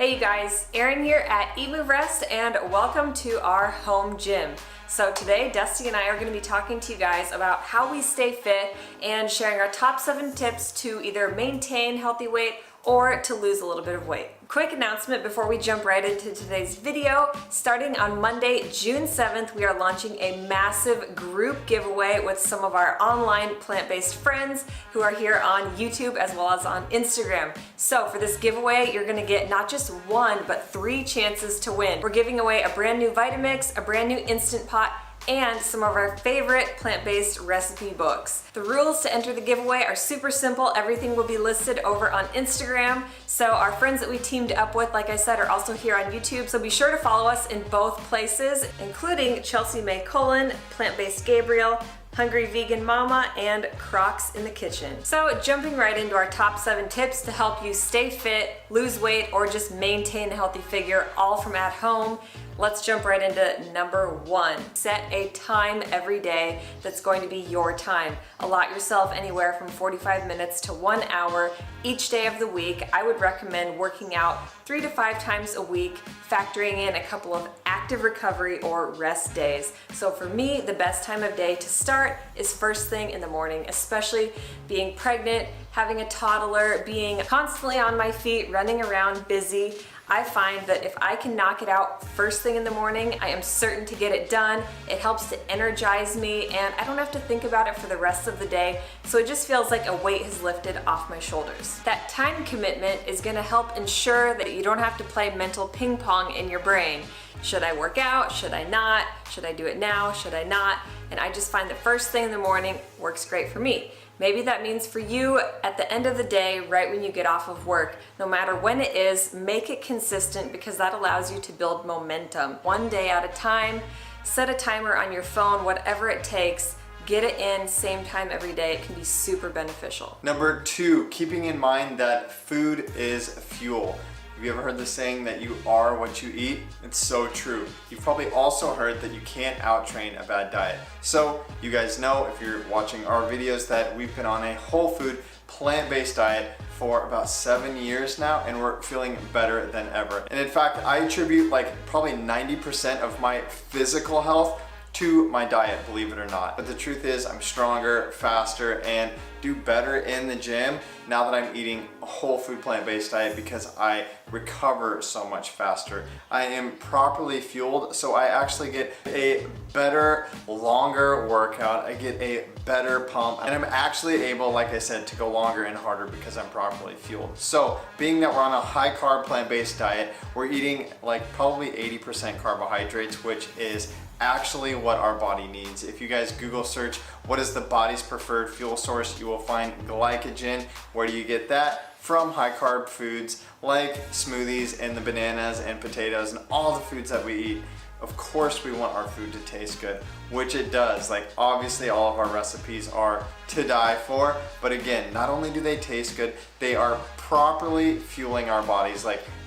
Hey you guys, Erin here at EatMoveRest and welcome to our home gym. So today Dusty and I are going to be talking to you guys about how we stay fit and sharing our top 7 tips to either maintain healthy weight or to lose a little bit of weight. Quick announcement before we jump right into today's video. Starting on Monday, June 7th, we are launching a massive group giveaway with some of our online plant-based friends who are here on YouTube as well as on Instagram. So for this giveaway, you're gonna get not just 1, but 3 chances to win. We're giving away a brand new Vitamix, a brand new Instant Pot, and some of our favorite plant-based recipe books. The rules to enter the giveaway are super simple. Everything will be listed over on Instagram. So our friends that we teamed up with, like I said, are also here on YouTube. So be sure to follow us in both places, including Chelsea May Colon, Plant-Based Gabriel, Hungry Vegan Mama, and Crocs in the Kitchen. So jumping right into our top 7 tips to help you stay fit, lose weight, or just maintain a healthy figure, all from at home. Let's jump right into number 1. Set a time every day that's going to be your time. Allot yourself anywhere from 45 minutes to 1 hour each day of the week. I would recommend working out 3 to 5 times a week, factoring in a couple of active recovery or rest days. So for me, the best time of day to start is first thing in the morning, especially being pregnant, having a toddler, being constantly on my feet, running around busy. I find that if I can knock it out first thing in the morning, I am certain to get it done. It helps to energize me and I don't have to think about it for the rest of the day. So it just feels like a weight has lifted off my shoulders. That time commitment is gonna help ensure that you don't have to play mental ping pong in your brain. Should I work out? Should I not? Should I do it now? Should I not? And I just find the first thing in the morning works great for me. Maybe that means for you at the end of the day, right when you get off of work. No matter when it is, make it consistent because that allows you to build momentum. 1 day at a time, set a timer on your phone, whatever it takes, get it in, same time every day. It can be super beneficial. Number 2, keeping in mind that food is fuel. Have you ever heard the saying that you are what you eat? It's so true. You've probably also heard that you can't out-train a bad diet. So you guys know, if you're watching our videos, that we've been on a whole food, plant-based diet for about 7 years now, and we're feeling better than ever. And in fact, I attribute probably 90% of my physical health to my diet, believe it or not. But the truth is, I'm stronger, faster, and do better in the gym now that I'm eating a whole food plant-based diet because I recover so much faster. I am properly fueled, so I actually get a better, longer workout. I get a better pump, and I'm actually able, like I said, to go longer and harder because I'm properly fueled. So being that we're on a high carb plant-based diet, we're eating probably 80% carbohydrates, which is actually what our body needs. If you guys Google search what is the body's preferred fuel source, you will find glycogen. Where do you get that? From high carb foods like smoothies and the bananas and potatoes and all the foods that we eat. Of course we want our food to taste good, which it does. Obviously all of our recipes are to die for, but again, not only do they taste good, they are properly fueling our bodies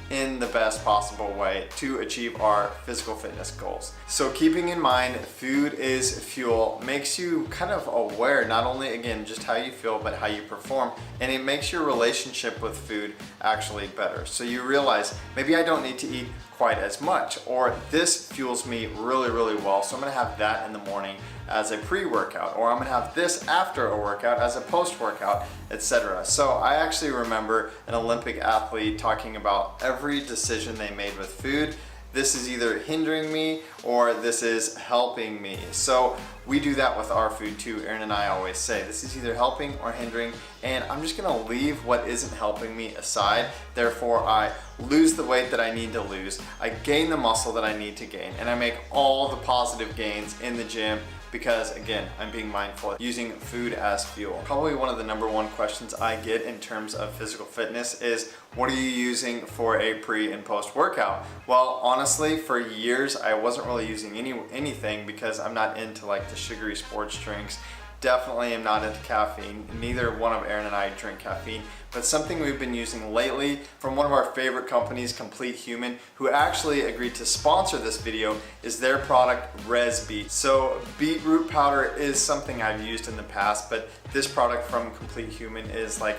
in the best possible way to achieve our physical fitness goals. So keeping in mind food is fuel makes you kind of aware, not only again just how you feel, but how you perform, and it makes your relationship with food actually better. So you realize maybe I don't need to eat quite as much, or this fuels me really, really well, so I'm gonna have that in the morning as a pre-workout, or I'm gonna have this after a workout as a post-workout, etc. So I actually remember an Olympic athlete talking about every decision they made with food. This is either hindering me or this is helping me. So we do that with our food too. Erin and I always say this is either helping or hindering, and I'm just gonna leave what isn't helping me aside. Therefore, I lose the weight that I need to lose, I gain the muscle that I need to gain, and I make all the positive gains in the gym because again, I'm being mindful of using food as fuel. Probably one of the number 1 questions I get in terms of physical fitness is, what are you using for a pre and post workout? Well, honestly, for years I wasn't really using anything because I'm not into the sugary sports drinks definitely am not into caffeine. Neither one of Erin and I drink caffeine, but something we've been using lately from one of our favorite companies, Complete Human, who actually agreed to sponsor this video, is their product Res Beet. So beetroot powder is something I've used in the past, but this product from Complete Human is like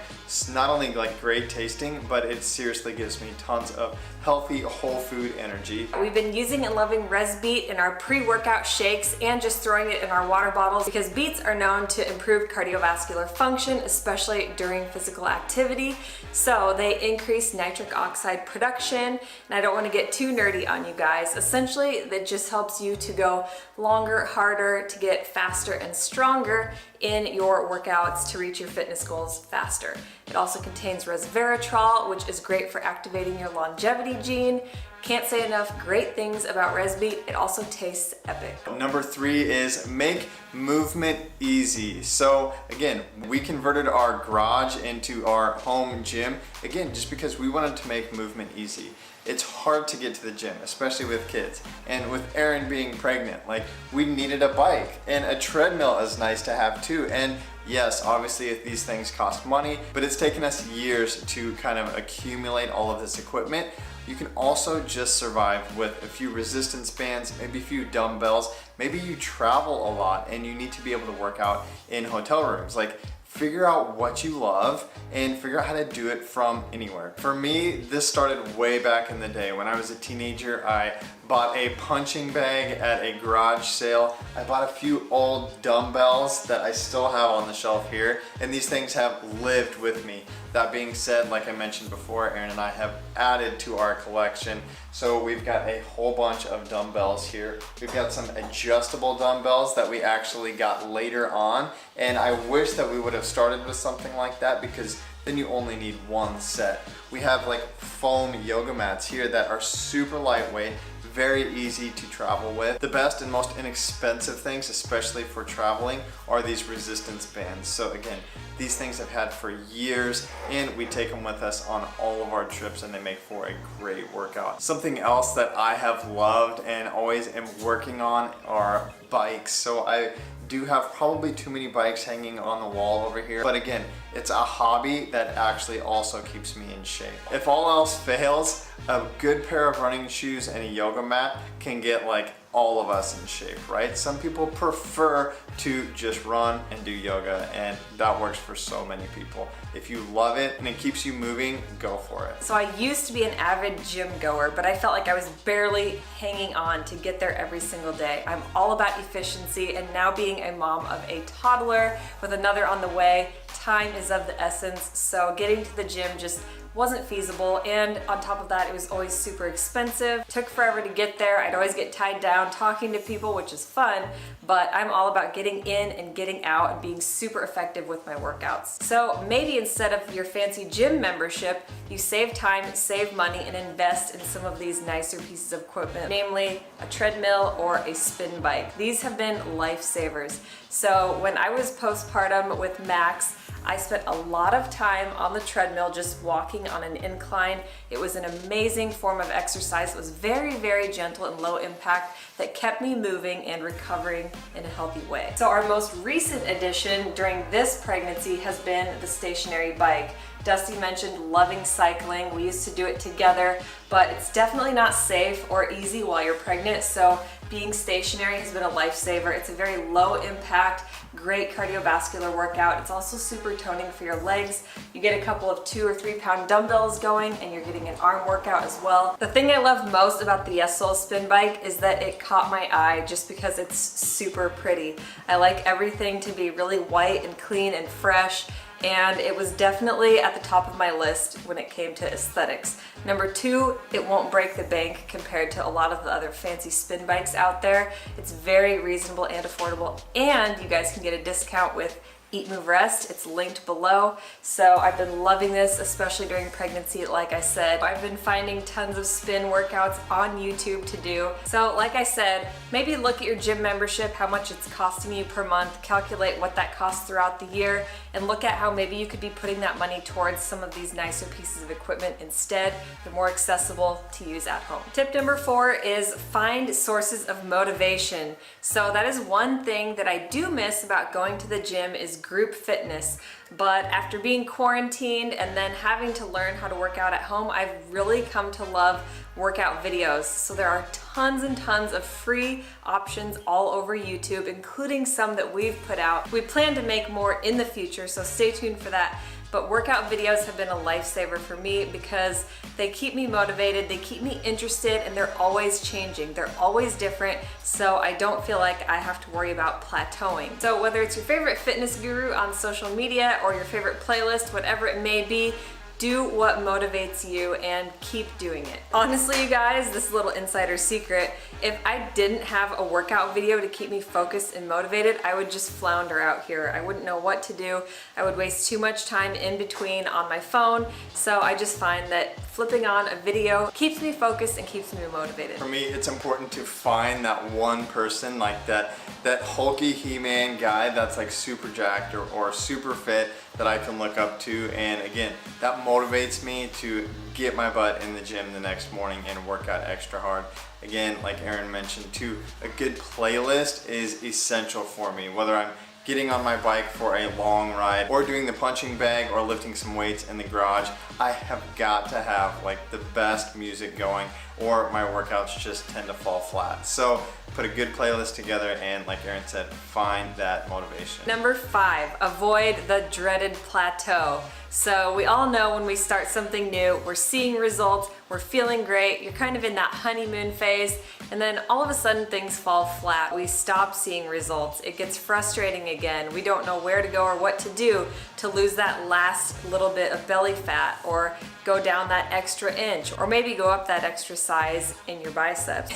not only like great tasting, but it seriously gives me tons of healthy whole food energy. We've been using and loving Res Beet in our pre-workout shakes and just throwing it in our water bottles because beets are known to improve cardiovascular function, especially during physical activity. So they increase nitric oxide production, and I don't want to get too nerdy on you guys. Essentially, that just helps you to go longer, harder, to get faster and stronger in your workouts to reach your fitness goals faster. It also contains resveratrol, which is great for activating your longevity gene. Can't say enough great things about Res Beet. It also tastes epic. Number 3 is make movement easy. So again, we converted our garage into our home gym, again, just because we wanted to make movement easy. It's hard to get to the gym, especially with kids. And with Erin being pregnant, like we needed a bike, and a treadmill is nice to have too. And yes, obviously these things cost money, but it's taken us years to kind of accumulate all of this equipment. You can also just survive with a few resistance bands, maybe a few dumbbells. Maybe you travel a lot and you need to be able to work out in hotel rooms. Like, figure out what you love and figure out how to do it from anywhere. For me, this started way back in the day. When I was a teenager, I bought a punching bag at a garage sale. I bought a few old dumbbells that I still have on the shelf here, and these things have lived with me. That being said, like I mentioned before, Erin and I have added to our collection. So we've got a whole bunch of dumbbells here. We've got some adjustable dumbbells that we actually got later on, and I wish that we would have started with something like that because then you only need one set. We have like foam yoga mats here that are super lightweight, very easy to travel with. The best and most inexpensive things, especially for traveling, are these resistance bands. So again, these things I've had for years, and we take them with us on all of our trips, and they make for a great workout. Something else that I have loved and always am working on are bikes. So I do have probably too many bikes hanging on the wall over here, but again, it's a hobby that actually also keeps me in shape. If all else fails, a good pair of running shoes and a yoga mat can get like all of us in shape, right? Some people prefer to just run and do yoga, and that works for so many people. If you love it and it keeps you moving, go for it. So I used to be an avid gym goer, but I felt like I was barely hanging on to get there every single day. I'm all about efficiency, and now being a mom of a toddler with another on the way, time is of the essence. So getting to the gym just wasn't feasible, and on top of that, it was always super expensive. Took forever to get there. I'd always get tied down talking to people, which is fun, but I'm all about getting in and getting out and being super effective with my workouts. So maybe instead of your fancy gym membership, you save time, save money, and invest in some of these nicer pieces of equipment, namely a treadmill or a spin bike. These have been lifesavers. So when I was postpartum with Max, I spent a lot of time on the treadmill just walking on an incline. It was an amazing form of exercise. It was very, very gentle and low impact that kept me moving and recovering in a healthy way. So our most recent addition during this pregnancy has been the stationary bike. Dusty mentioned loving cycling. We used to do it together, but it's definitely not safe or easy while you're pregnant, so being stationary has been a lifesaver. It's a very low impact, great cardiovascular workout. It's also super toning for your legs. You get a couple of 2 or 3 pound dumbbells going, and you're getting an arm workout as well. The thing I love most about the YesSoul spin bike is that it caught my eye just because it's super pretty. I like everything to be really white and clean and fresh, and it was definitely at the top of my list when it came to aesthetics. Number 2, it won't break the bank compared to a lot of the other fancy spin bikes out there. It's very reasonable and affordable, and you guys can get a discount with EatMoveRest. It's linked below. So I've been loving this, especially during pregnancy. Like I said, I've been finding tons of spin workouts on YouTube to do. So like I said, maybe look at your gym membership, how much it's costing you per month, calculate what that costs throughout the year, and look at how maybe you could be putting that money towards some of these nicer pieces of equipment instead. They're more accessible to use at home. Tip number 4 is find sources of motivation. So that is one thing that I do miss about going to the gym is group fitness. But after being quarantined and then having to learn how to work out at home, I've really come to love workout videos. So there are tons and tons of free options all over YouTube, including some that we've put out. We plan to make more in the future, so stay tuned for that. But workout videos have been a lifesaver for me because they keep me motivated, they keep me interested, and they're always changing. They're always different, so I don't feel like I have to worry about plateauing. So whether it's your favorite fitness guru on social media or your favorite playlist, whatever it may be, do what motivates you and keep doing it. Honestly, you guys, this little insider secret, if I didn't have a workout video to keep me focused and motivated, I would just flounder out here. I wouldn't know what to do. I would waste too much time in between on my phone. So I just find that flipping on a video keeps me focused and keeps me motivated. For me, it's important to find that one person, like that hulky He-Man guy that's like super jacked or super fit that I can look up to, and again, that motivates me to get my butt in the gym the next morning and work out extra hard. Again, like Erin mentioned too, a good playlist is essential for me, whether I'm getting on my bike for a long ride or doing the punching bag or lifting some weights in the garage. I have got to have like the best music going, or my workouts just tend to fall flat. So put a good playlist together and, like Erin said, find that motivation. Number 5, avoid the dreaded plateau. So we all know when we start something new, we're seeing results, we're feeling great, you're kind of in that honeymoon phase, and then all of a sudden things fall flat. We stop seeing results. It gets frustrating again. We don't know where to go or what to do to lose that last little bit of belly fat, or go down that extra inch, or maybe go up that extra size in your biceps.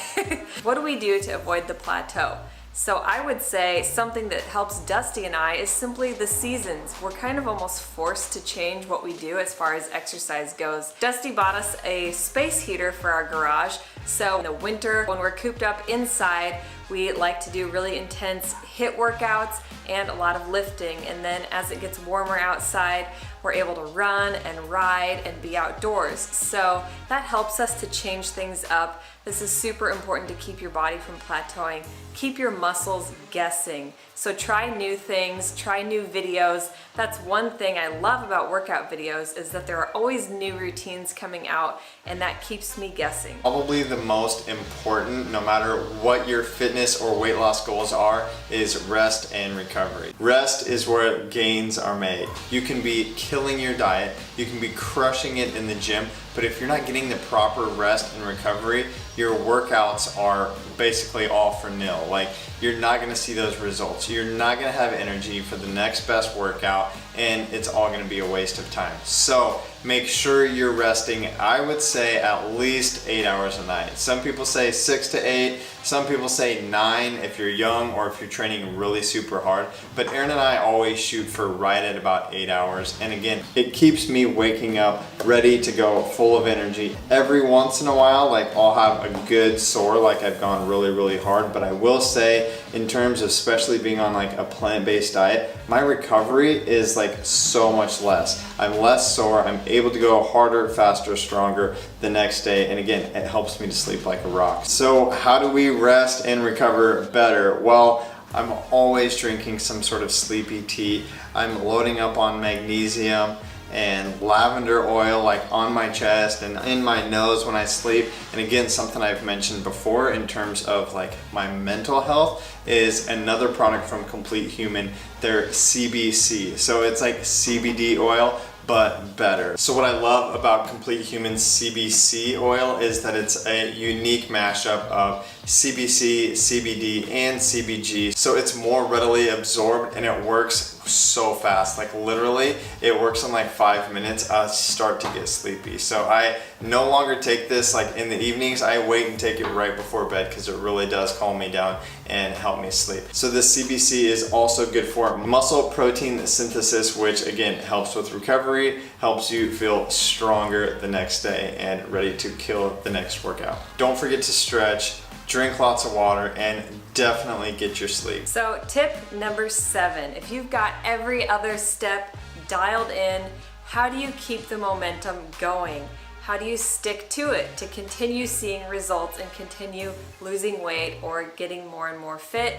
What do we do to avoid the plateau? So I would say something that helps Dusty and I is simply the seasons. We're kind of almost forced to change what we do as far as exercise goes. Dusty bought us a space heater for our garage, so in the winter when we're cooped up inside, we like to do really intense HIIT workouts and a lot of lifting, and then as it gets warmer outside, we're able to run and ride and be outdoors. So that helps us to change things up. This is super important to keep your body from plateauing. Keep your muscles guessing. So try new things, try new videos. That's one thing I love about workout videos, is that there are always new routines coming out, and that keeps me guessing. Probably the most important, no matter what your fitness or weight loss goals are, is rest and recovery. Rest is where gains are made. You can be killing your diet, you can be crushing it in the gym, but if you're not getting the proper rest and recovery, your workouts are basically all for nil. Like, you're not gonna see those results. You're not gonna have energy for the next best workout, and it's all gonna be a waste of time. So make sure you're resting, I would say at least 8 hours a night. Some people say 6 to 8, some people say 9 if you're young or if you're training really super hard. But Erin and I always shoot for right at about 8 hours. And again, it keeps me waking up ready to go, full of energy. Every once in a while, like, I'll have a good sore, like I've gone really, really hard. But I will say, in terms of especially being on like a plant-based diet, my recovery is like so much less. I'm less sore, I'm able to go harder, faster, stronger the next day, and again, it helps me to sleep like a rock. So how do we rest and recover better? Well, I'm always drinking some sort of sleepy tea. I'm loading up on magnesium and lavender oil, like on my chest and in my nose when I sleep. And again, something I've mentioned before in terms of like my mental health is another product from Complete Human, their CBC. So it's like CBD oil, but better. So what I love about Complete Human's CBC oil is that it's a unique mashup of CBC, CBD, and CBG. So it's more readily absorbed and it works so fast. Like literally, it works in like 5 minutes. I start to get sleepy. So I no longer take this like in the evenings. I wait and take it right before bed because it really does calm me down and help me sleep. So this CBC is also good for muscle protein synthesis, which again helps with recovery, helps you feel stronger the next day and ready to kill the next workout. Don't forget to stretch, drink lots of water, and definitely get your sleep. So tip number 7, if you've got every other step dialed in, how do you keep the momentum going? How do you stick to it to continue seeing results and continue losing weight or getting more and more fit?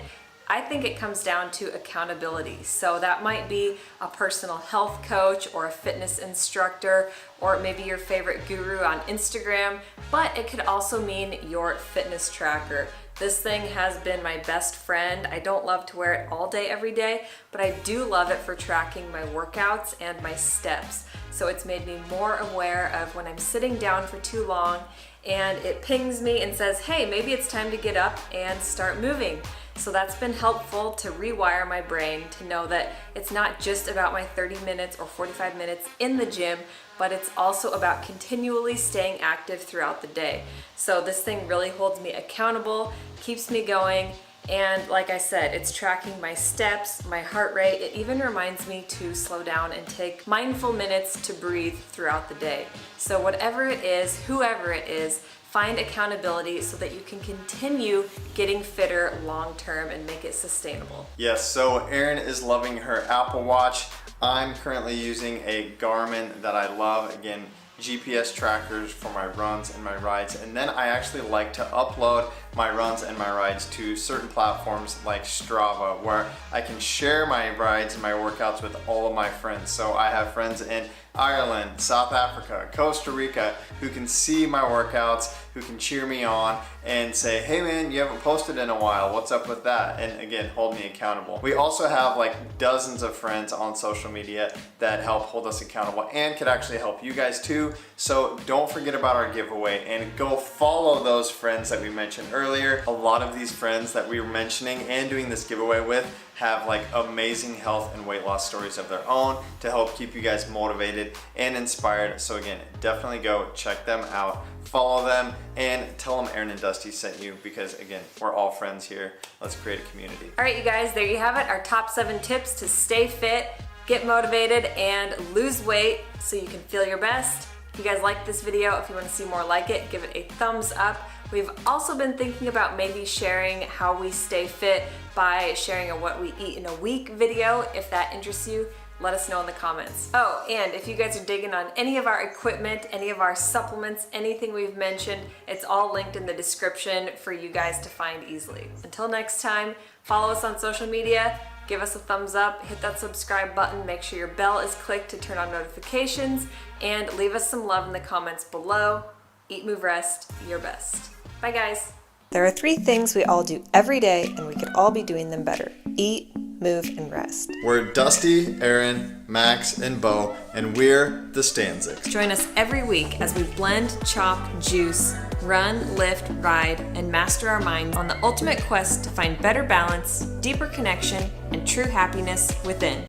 I think it comes down to accountability. So that might be a personal health coach or a fitness instructor, or maybe your favorite guru on Instagram, but it could also mean your fitness tracker. This thing has been my best friend. I don't love to wear it all day, every day, but I do love it for tracking my workouts and my steps. So it's made me more aware of when I'm sitting down for too long and it pings me and says, hey, maybe it's time to get up and start moving. So that's been helpful to rewire my brain to know that it's not just about my 30 minutes or 45 minutes in the gym, but it's also about continually staying active throughout the day. So this thing really holds me accountable, keeps me going, and like I said, it's tracking my steps, my heart rate. It even reminds me to slow down and take mindful minutes to breathe throughout the day. So whatever it is, whoever it is, find accountability so that you can continue getting fitter long term and make it sustainable. Yes, so Erin is loving her Apple Watch. I'm currently using a Garmin that I love. Again, GPS trackers for my runs and my rides, and then I actually like to upload my runs and my rides to certain platforms like Strava, where I can share my rides and my workouts with all of my friends. So I have friends in Ireland, South Africa, Costa Rica who can see my workouts, who can cheer me on and say, hey man, you haven't posted in a while, what's up with that? And again, hold me accountable. We also have like dozens of friends on social media that help hold us accountable and could actually help you guys too. So don't forget about our giveaway and go follow those friends that we mentioned earlier. A lot of these friends that we were mentioning and doing this giveaway with have like amazing health and weight loss stories of their own to help keep you guys motivated and inspired. So again, definitely go check them out, follow them, and tell them Erin and Dusty sent you, because again, we're all friends here. Let's create a community. All right, you guys, there you have it. Our top 7 tips to stay fit, get motivated, and lose weight so you can feel your best. If you guys like this video, if you want to see more like it, give it a thumbs up. We've also been thinking about maybe sharing how we stay fit by sharing a what we eat in a week video. If that interests you, let us know in the comments. Oh, and if you guys are digging on any of our equipment, any of our supplements, anything we've mentioned, it's all linked in the description for you guys to find easily. Until next time, follow us on social media, give us a thumbs up, hit that subscribe button, make sure your bell is clicked to turn on notifications, and leave us some love in the comments below. Eat, move, rest, your best. Bye guys. There are 3 things we all do every day and we could all be doing them better. Eat, move, and rest. We're Dusty, Erin, Max, and Bo, and we're the Stanzics. Join us every week as we blend, chop, juice, run, lift, ride, and master our minds on the ultimate quest to find better balance, deeper connection, and true happiness within.